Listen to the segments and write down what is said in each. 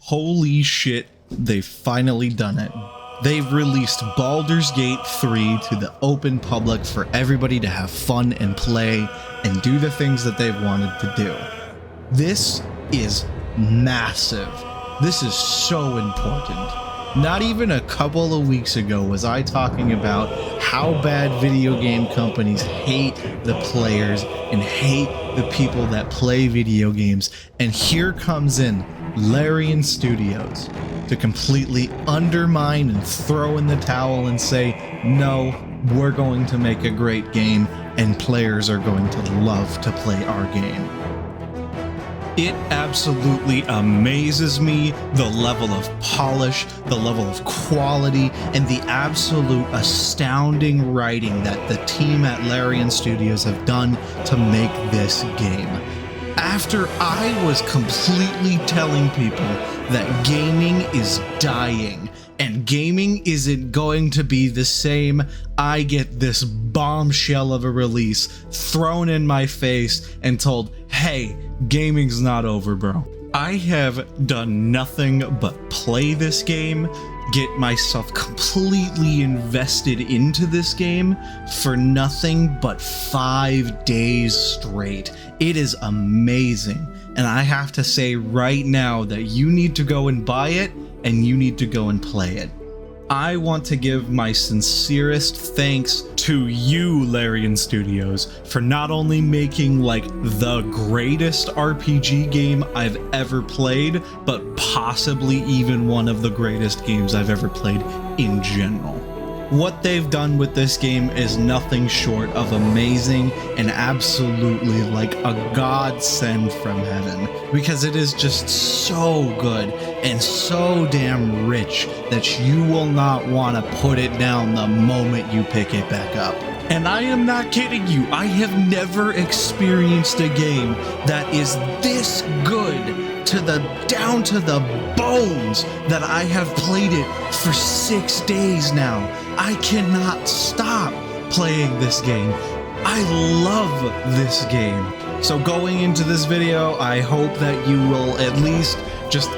Holy shit, they've finally done it. They've released Baldur's Gate 3 to the open public for everybody to have fun and play and do the things that they've wanted to do. This is massive. This is so important. Not even a couple of weeks ago was I talking about how bad video game companies hate the players and hate the people that play video games. And here comes in Larian Studios to completely undermine and throw in the towel and say, no, we're going to make a great game and players are going to love to play our game. It absolutely amazes me the level of polish, the level of quality, and the absolute astounding writing that the team at Larian Studios have done to make this game. After I was completely telling people that gaming is dying and gaming isn't going to be the same, I get this bombshell of a release thrown in my face and told, hey, gaming's not over, bro. I have done nothing but play this game, get myself completely invested into this game for nothing but 5 days straight. It is amazing. And I have to say right now that you need to go and buy it and you need to go and play it. I want to give my sincerest thanks to you, Larian Studios, for not only making like the greatest RPG game I've ever played, but possibly even one of the greatest games I've ever played in general. What they've done with this game is nothing short of amazing and absolutely like a godsend from heaven, because it is just so good and so damn rich that you will not want to put it down the moment you pick it back up. And I am not kidding you, I have never experienced a game that is this good down to the bones that I have played it for 6 days now. I cannot stop playing this game. I love this game. So going into this video, I hope that you will at least just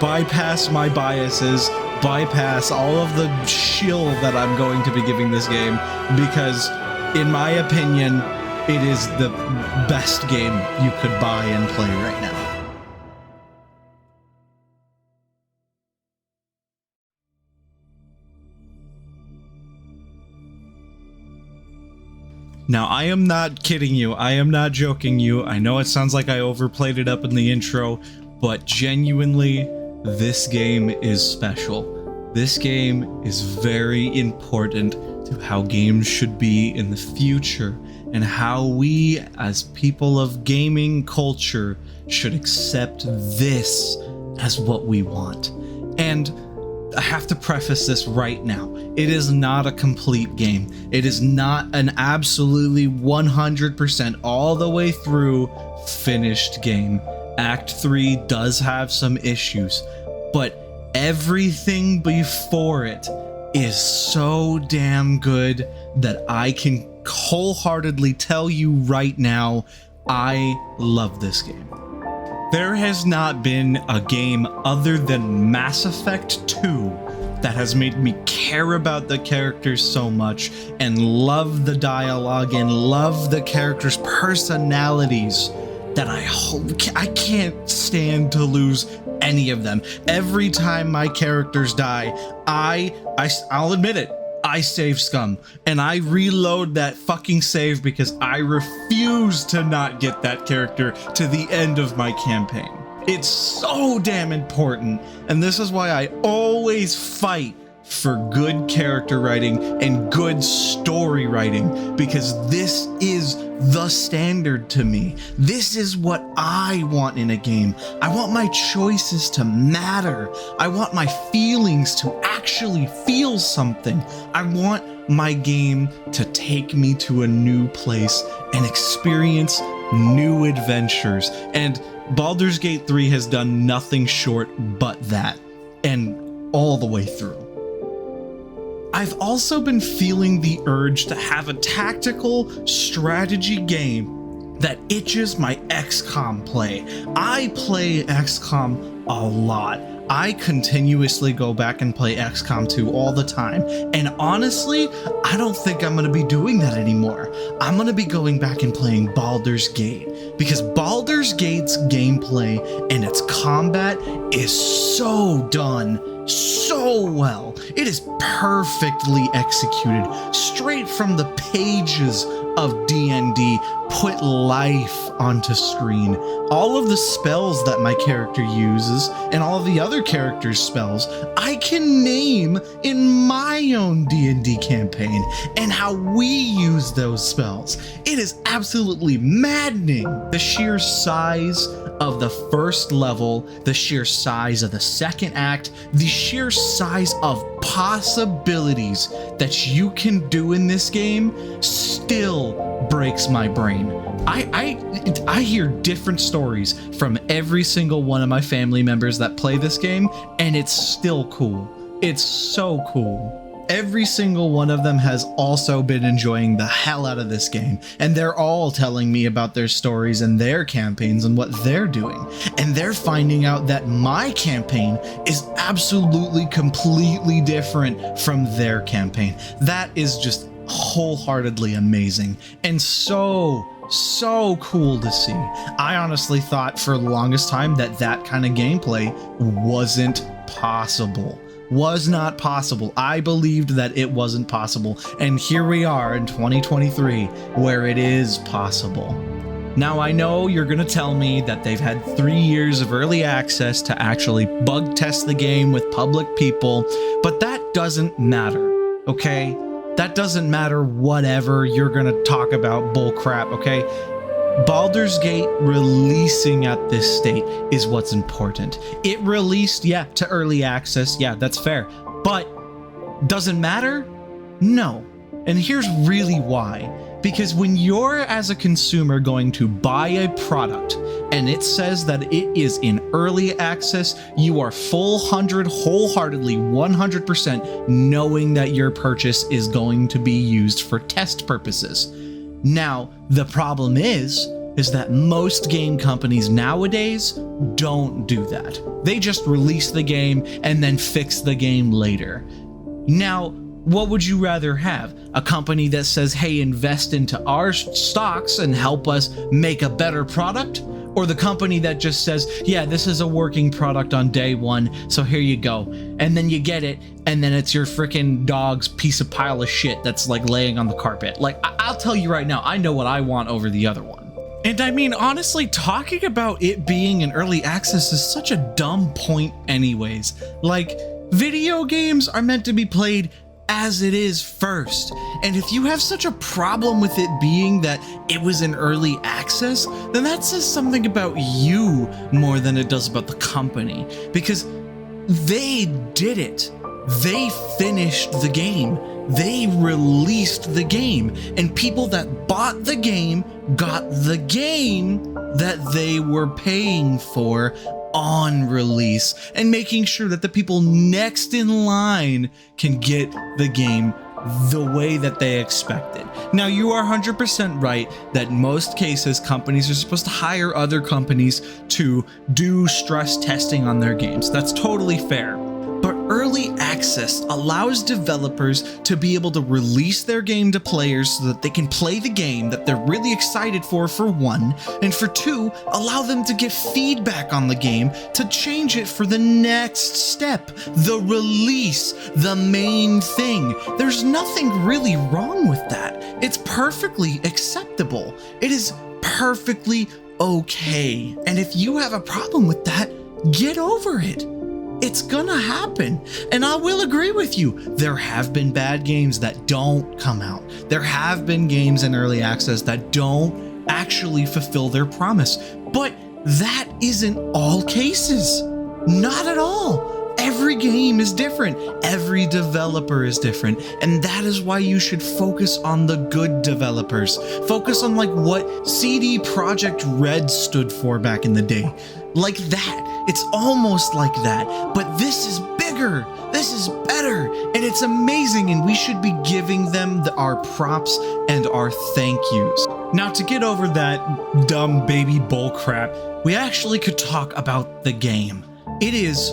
bypass my biases, bypass all of the shill that I'm going to be giving this game, because in my opinion, it is the best game you could buy and play right now. Now, I am not kidding you. I am not joking you. I know it sounds like I overplayed it up in the intro, but genuinely, this game is special. This game is very important to how games should be in the future and how we, as people of gaming culture, should accept this as what we want. And I have to preface this right now. It is not a complete game. It is not an absolutely 100% all the way through finished game. Act 3 does have some issues, but everything before it is so damn good that I can wholeheartedly tell you right now, I love this game. There has not been a game other than Mass Effect 2 that has made me care about the characters so much and love the dialogue and love the characters' personalities that I can't stand to lose any of them. Every time my characters die, I'll admit it, I save scum and I reload that fucking save because I refuse to not get that character to the end of my campaign. It's so damn important, and this is why I always fight for good character writing and good story writing, because this is the standard to me. This is what I want in a game. I want my choices to matter. I want my feelings to actually feel something. I want my game to take me to a new place and experience new adventures. And Baldur's Gate 3 has done nothing short but that, and all the way through. I've also been feeling the urge to have a tactical strategy game that itches my XCOM play. I play XCOM a lot. I continuously go back and play XCOM 2 all the time, and honestly, I don't think I'm going to be doing that anymore. I'm going to be going back and playing Baldur's Gate, because Baldur's Gate's gameplay and its combat is so done so well. It is perfectly executed, straight from the pages of D&D, put life onto screen. All of the spells that my character uses and all of the other characters' spells, I can name in my own D&D campaign, and how we use those spells. It is absolutely maddening. The sheer size of the first level, the sheer size of the second act, the sheer size of possibilities that you can do in this game still breaks my brain. I hear different stories from every single one of my family members that play this game, and it's still cool. It's so cool. Every single one of them has also been enjoying the hell out of this game, and they're all telling me about their stories and their campaigns and what they're doing. And they're finding out that my campaign is absolutely completely different from their campaign. That is just wholeheartedly amazing and so cool to see. I honestly thought for the longest time that that kind of gameplay wasn't possible. Was not possible. I believed that it wasn't possible, and here we are in 2023 where it is possible. Now, I know you're gonna tell me that they've had 3 years of early access to actually bug test the game with public people, but that doesn't matter, okay? That doesn't matter whatever you're gonna talk about bullcrap, okay? Baldur's Gate releasing at this state is what's important. It released, yeah, to early access, yeah, that's fair. But does it matter? No. And here's really why. Because when you're, as a consumer, going to buy a product and it says that it is in early access, you are wholeheartedly 100% knowing that your purchase is going to be used for test purposes. Now, the problem is that most game companies nowadays don't do that. They just release the game and then fix the game later. Now, what would you rather have? A company that says, hey, invest into our stocks and help us make a better product? Or the company that just says, yeah, this is a working product on day one, so here you go. And then you get it, and then it's your freaking dog's piece of pile of shit that's like laying on the carpet. Like, I'll tell you right now, I know what I want over the other one. And I mean, honestly, talking about it being in early access is such a dumb point anyways. Like, video games are meant to be played as it is first. And if you have such a problem with it being that it was in early access, then that says something about you more than it does about the company, because they did it. They finished the game. They released the game, and people that bought the game got the game that they were paying for on release, and making sure that the people next in line can get the game the way that they expected. Now, you are 100% right that in most cases companies are supposed to hire other companies to do stress testing on their games. That's totally fair. But early access allows developers to be able to release their game to players so that they can play the game that they're really excited for one, and for two, allow them to get feedback on the game to change it for the next step, the release, the main thing. There's nothing really wrong with that. It's perfectly acceptable. It is perfectly okay. And if you have a problem with that, get over it. It's gonna happen. And I will agree with you. There have been bad games that don't come out. There have been games in early access that don't actually fulfill their promise. But that isn't all cases. Not at all. Every game is different. Every developer is different. And that is why you should focus on the good developers. Focus on like what CD Projekt Red stood for back in the day. Like that. It's almost like that, but this is bigger, this is better, and it's amazing, and we should be giving them our props and our thank yous. Now, to get over that dumb baby bull crap, we actually could talk about the game. It is,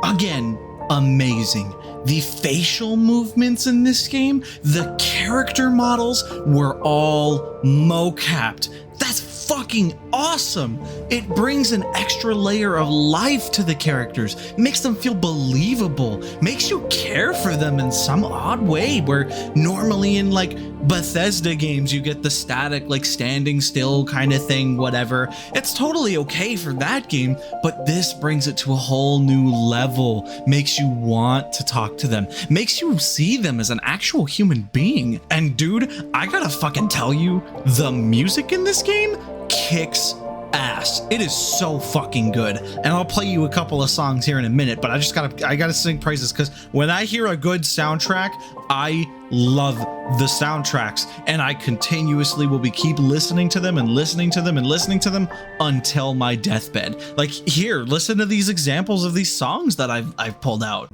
again, amazing. The facial movements in this game, the character models were all mocapped. That's fucking awesome. It brings an extra layer of life to the characters, makes them feel believable, makes you care for them in some odd way, where normally in like Bethesda games you get the static, like standing still kind of thing, whatever. It's totally okay for that game, but this brings it to a whole new level, makes you want to talk to them, makes you see them as an actual human being. And dude, I gotta fucking tell you, the music in this game kicks ass. It is so fucking good. And I'll play you a couple of songs here in a minute, but I gotta sing praises, because when I hear a good soundtrack, I love the soundtracks, and I continuously will keep listening to them and listening to them and listening to them until my deathbed. Like, here, listen to these examples of these songs that I've pulled out.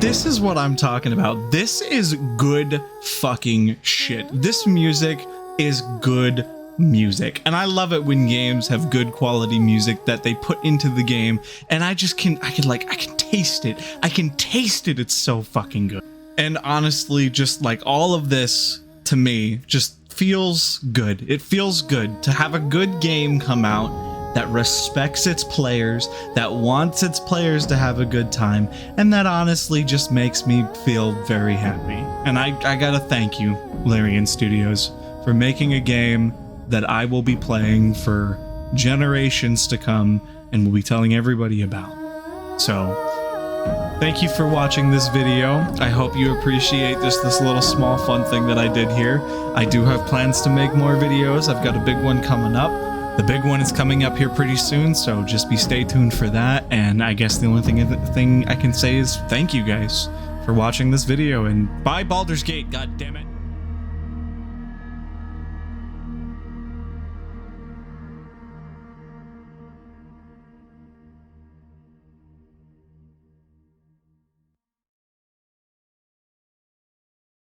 This is what I'm talking about. This is good fucking shit. This music is good music. And I love it when games have good quality music that they put into the game. And I can taste it. I can taste it. It's so fucking good. And honestly, just like all of this to me just feels good. It feels good to have a good game come out that respects its players, that wants its players to have a good time, and that honestly just makes me feel very happy. And I gotta thank you, Larian Studios, for making a game that I will be playing for generations to come and will be telling everybody about. So, thank you for watching this video. I hope you appreciate just this little small fun thing that I did here. I do have plans to make more videos. I've got a big one coming up. The big one is coming up here pretty soon, so just stay tuned for that. And I guess the only thing I can say is thank you guys for watching this video, and bye Baldur's Gate, god damn it.